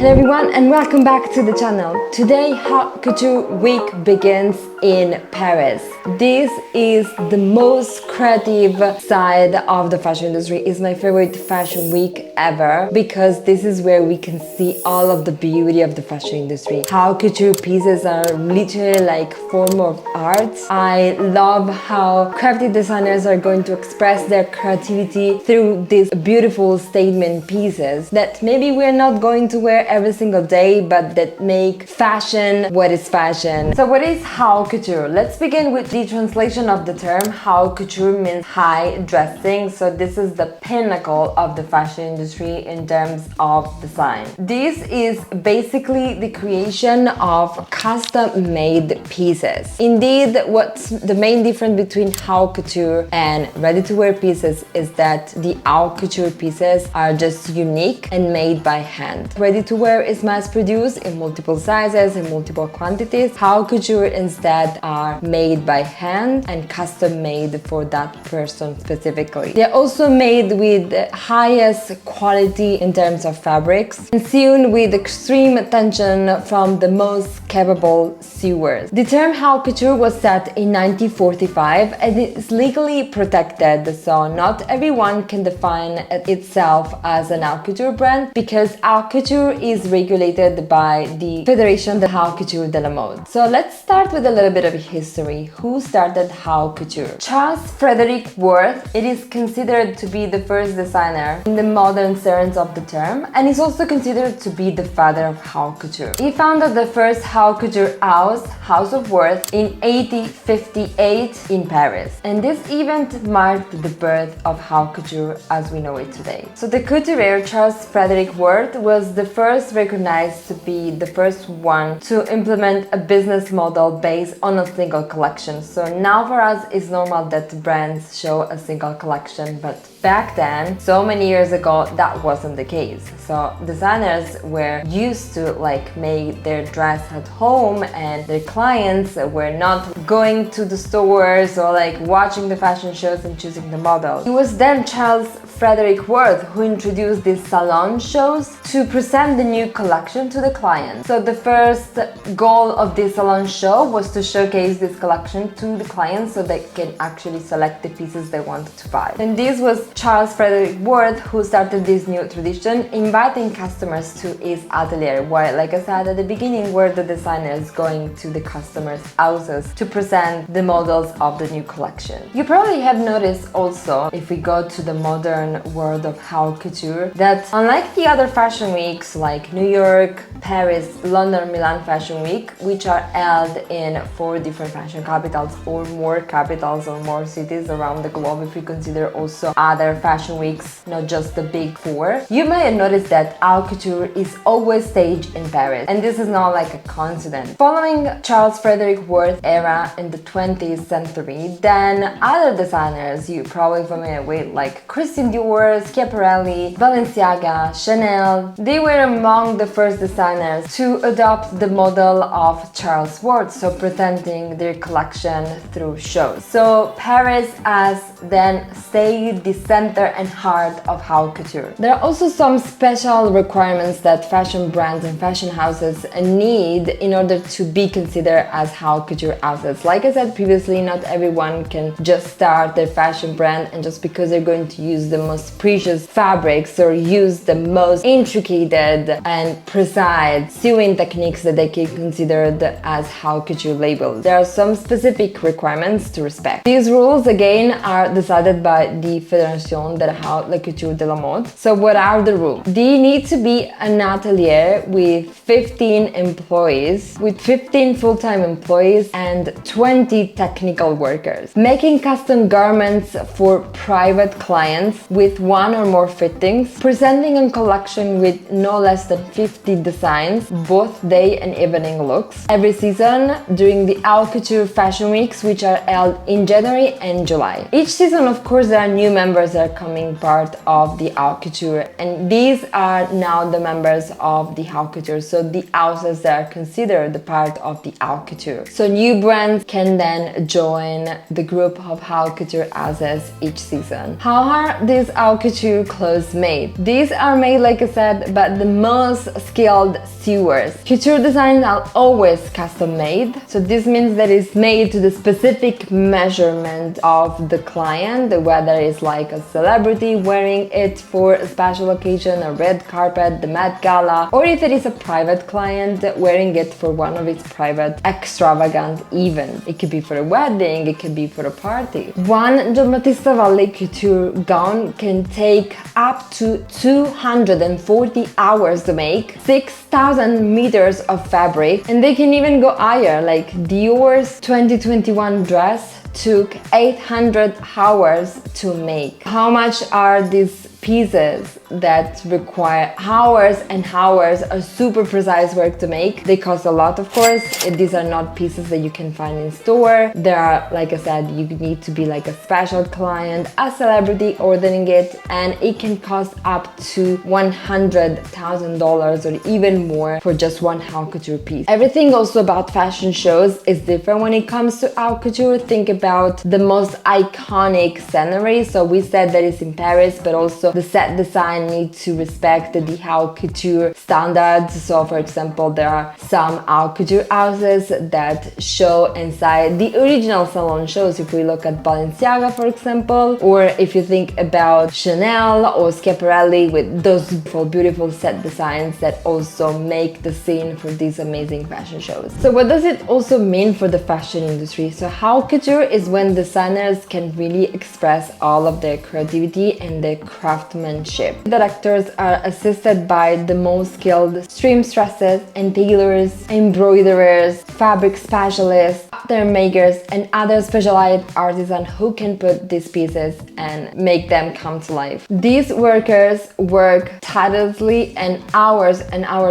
Hello everyone and welcome back to the channel. Today Haute Couture week begins in Paris. This is the most creative side of the fashion industry. It's my favorite fashion week ever because this is where we can see all of the beauty of the fashion industry. Haute Couture pieces are literally like form of art. I love how crafty designers are going to express their creativity through these beautiful statement pieces that maybe we're not going to wear every single day, but that make fashion what is fashion. So what is Haute Couture? Let's begin with the translation of the term. Haute Couture means high dressing, so this is the pinnacle of the fashion industry in terms of design. This is basically the creation of custom-made pieces. Indeed, what's the main difference between Haute Couture and ready-to-wear pieces is that the Haute Couture pieces are just unique and made by hand. Ready-to-wear is mass-produced in multiple sizes and multiple quantities. Haute Couture instead are made by hand and custom-made for that person specifically. They're also made with the highest quality in terms of fabrics and sewn with extreme attention from the most capable sewers. The term Haute Couture was set in 1945 and it is legally protected, so not everyone can define itself as an Haute Couture brand because Haute Couture is regulated by the Fédération de Haute Couture de la Mode. So let's start with a little bit of history. Who started Haute Couture? Charles Frederick Worth. It is considered to be the first designer in the modern sense of the term and is also considered to be the father of Haute Couture. He founded the first Haute Couture House of Worth, in 1858 in Paris. And this event marked the birth of Haute Couture as we know it today. So the couturier Charles Frederick Worth was the first recognized to be the first one to implement a business model based on a single collection. So now for us it's normal that brands show a single collection, but back then, so many years ago, that wasn't the case. So designers were used to make their dress at home and their clients were not going to the stores or watching the fashion shows and choosing the model. It was then Charles Frederick Worth who introduced these salon shows to present the new collection to the client. So the first goal of this salon show was to showcase this collection to the clients so they can actually select the pieces they wanted to buy. And this was Charles Frederick Worth who started this new tradition, inviting customers to his atelier, where, like I said at the beginning, were the designers going to the customers' houses to present the models of the new collection. You probably have noticed also, if we go to the modern world of Haute Couture, that unlike the other fashion weeks like New York, Paris, London, Milan Fashion Week, which are held in 4 different fashion capitals or more capitals or more cities around the globe, if we consider also other fashion weeks, not just the big 4, you may have noticed that Haute Couture is always staged in Paris, and this is not like a coincidence. Following Charles Frederick Worth era in the 20th century, then other designers you're probably familiar with like Christian Dior, Schiaparelli, Balenciaga, Chanel, they were among the first designers to adopt the model of Charles Worth, so presenting their collection through shows. So Paris has then stayed the center and heart of Haute Couture. There are also some special requirements that fashion brands and fashion houses need in order to be considered as Haute Couture houses. Like I said previously, not everyone can just start their fashion brand and just because they're going to use the most precious fabrics or use the most intricate and precise sewing techniques that they can consider as Haute Couture labels. There are some specific requirements to respect. These rules again are decided by the Fédération de Haute Couture de la Mode. So what are the rules? They need to be an atelier with 15 employees, with 15 full-time employees and 20 technical workers, making custom garments for private clients with 1 or more fittings, presenting a collection with no less than 50 designs, both day and evening looks, every season during the Haute Couture Fashion Weeks, which are held in January and July. Each season, of course, there are new members that are coming part of the Haute Couture, and these are now the members of the Haute Couture, so the houses that are considered the part of the Haute Couture. So new brands can then join the group of Haute Couture houses each season. How are these is haute couture clothes made. These are made, like I said, by the most skilled sewers. Couture designs are always custom made, so this means that it's made to the specific measurement of the client, whether it's like a celebrity wearing it for a special occasion, a red carpet, the Met Gala, or if it is a private client wearing it for one of its private extravagant events. It could be for a wedding, it could be for a party. One Giambattista Valli couture gown can take up to 240 hours to make, 6,000 meters of fabric, and they can even go higher, like Dior's 2021 dress took 800 hours to make. How much are these pieces that require hours and hours of super precise work to make? They cost a lot, of course. These are not pieces that you can find in store. There are, like I said, you need to be like a special client, a celebrity ordering it, and it can cost up to $100,000 or even more for just one haute couture piece. Everything also about fashion shows is different when it comes to haute couture. Think about the most iconic scenery. So we said that it's in Paris, but also the set design needs to respect the haute couture standards. So for example, there are some haute couture houses that show inside the original salon shows. If we look at Balenciaga, for example, or if you think about Chanel or Schiaparelli, with those beautiful set designs that also make the scene for these amazing fashion shows. So what does it also mean for the fashion industry? So haute couture is when designers can really express all of their creativity and their craftsmanship. Directors are assisted by the most skilled seamstresses and tailors, embroiderers, fabric specialists, pattern makers, and other specialized artisans who can put these pieces and make them come to life. These workers work tirelessly and hours,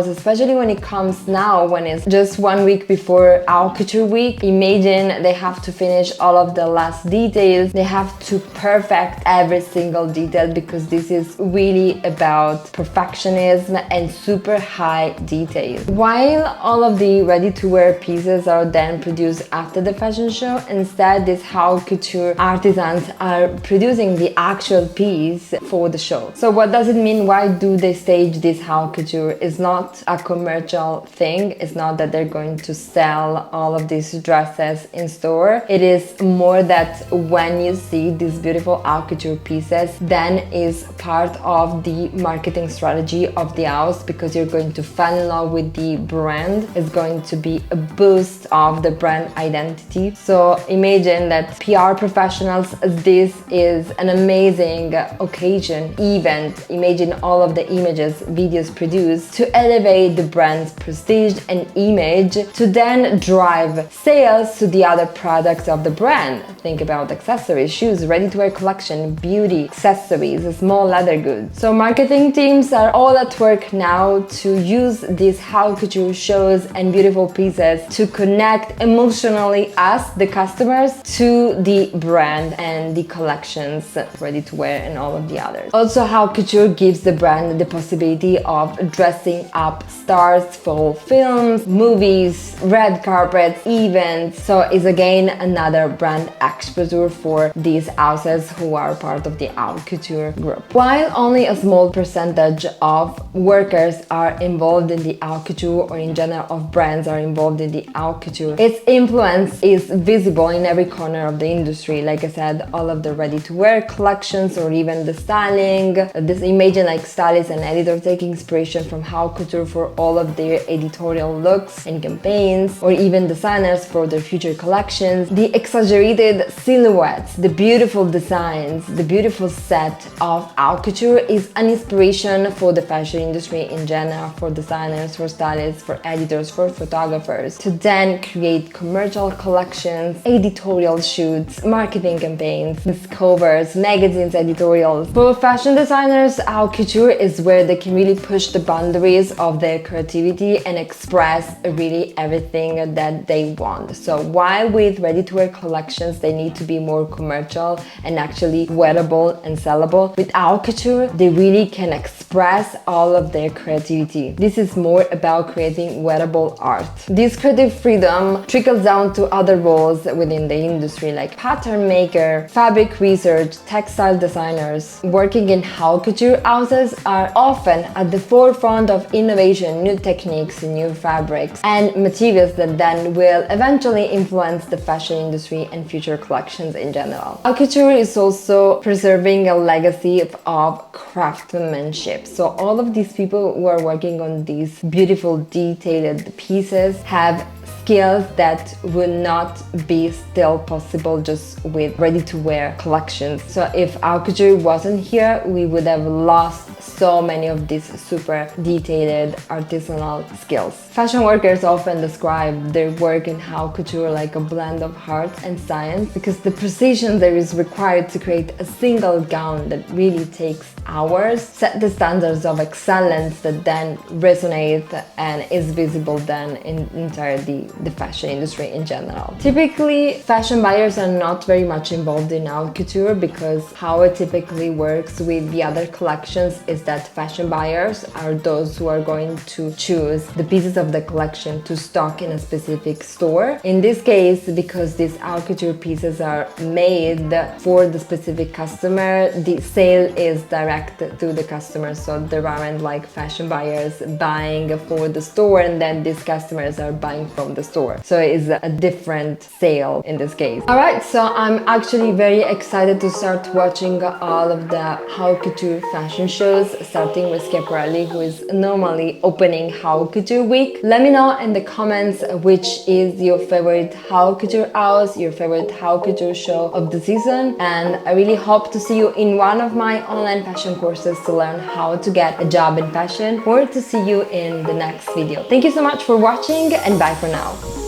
especially when it comes now, when it's just 1 week before haute couture week. Imagine they have to finish all of the last details. They have to perfect every single detail, because this is really about perfectionism and super high detail. While all of the ready-to-wear pieces are then produced after the fashion show, instead these haute couture artisans are producing the actual piece for the show. So what does it mean? Why do they stage this haute couture? It's not a commercial thing. It's not that they're going to sell all of these dresses in store. It is more that when you see these beautiful haute couture pieces, then is part of the marketing strategy of the house, because you're going to fall in love with the brand. It's going to be a boost of the brand identity. So imagine that PR professionals, this is an amazing occasion, event. Imagine all of the images, videos produced to elevate the brand's prestige and image, to then drive sales to the other products of the brand. Think about accessories, shoes, ready-to-wear collection, beauty, accessories, small leather goods. So marketing teams are all at work now to use these haute couture shows and beautiful pieces to connect emotionally us, the customers, to the brand and the collections, ready to wear and all of the others. Also, haute couture gives the brand the possibility of dressing up stars for films, movies, red carpets, events. So it's again another brand exposure for these houses who are part of the haute couture group. While only a small percentage of workers are involved in the haute couture, or in general of brands are involved in the haute couture, its influence is visible in every corner of the industry. Like I said, all of the ready-to-wear collections, or even the styling. This imagine like stylists and editors taking inspiration from haute couture for all of their editorial looks and campaigns, or even designers for their future collections. The exaggerated silhouettes, the beautiful designs, the beautiful set of haute couture is an inspiration for the fashion industry in general, for designers, for stylists, for editors, for photographers, to then create commercial collections, editorial shoots, marketing campaigns, covers, magazines, editorials. For fashion designers, haute couture is where they can really push the boundaries of their creativity and express really everything that they want. So while with ready-to-wear collections they need to be more commercial and actually wearable and sellable, with haute couture they really can express all of their creativity. This is more about creating wearable art. This creative freedom trickles down down to other roles within the industry like pattern maker, fabric research, textile designers. Working in haute couture houses are often at the forefront of innovation, new techniques, new fabrics, and materials that then will eventually influence the fashion industry and future collections in general. Haute couture is also preserving a legacy of craftsmanship. So all of these people who are working on these beautiful detailed pieces have skills that would not be still possible just with ready-to-wear collections. So if haute couture wasn't here, we would have lost so many of these super detailed artisanal skills. Fashion workers often describe their work in haute couture like a blend of art and science, because the precision that is required to create a single gown that really takes hours set the standards of excellence that then resonate and is visible then in entirely the fashion industry in general. Typically, fashion buyers are not very much involved in haute couture, because how it typically works with the other collections is that fashion buyers are those who are going to choose the pieces of the collection to stock in a specific store. In this case, because these haute couture pieces are made for the specific customer, the sale is direct to the customer, so there aren't like fashion buyers buying for the store and then these customers are buying from the store. So it is a different sale in this case. Alright, so I'm actually very excited to start watching all of the haute couture fashion shows, starting with Schiaparelli, who is normally opening haute couture week. Let me know in the comments which is your favorite haute couture house, your favorite haute couture show of the season, and I really hope to see you in one of my online fashion courses to learn how to get a job in fashion, or to see you in the next video. Thank you so much for watching and bye for now.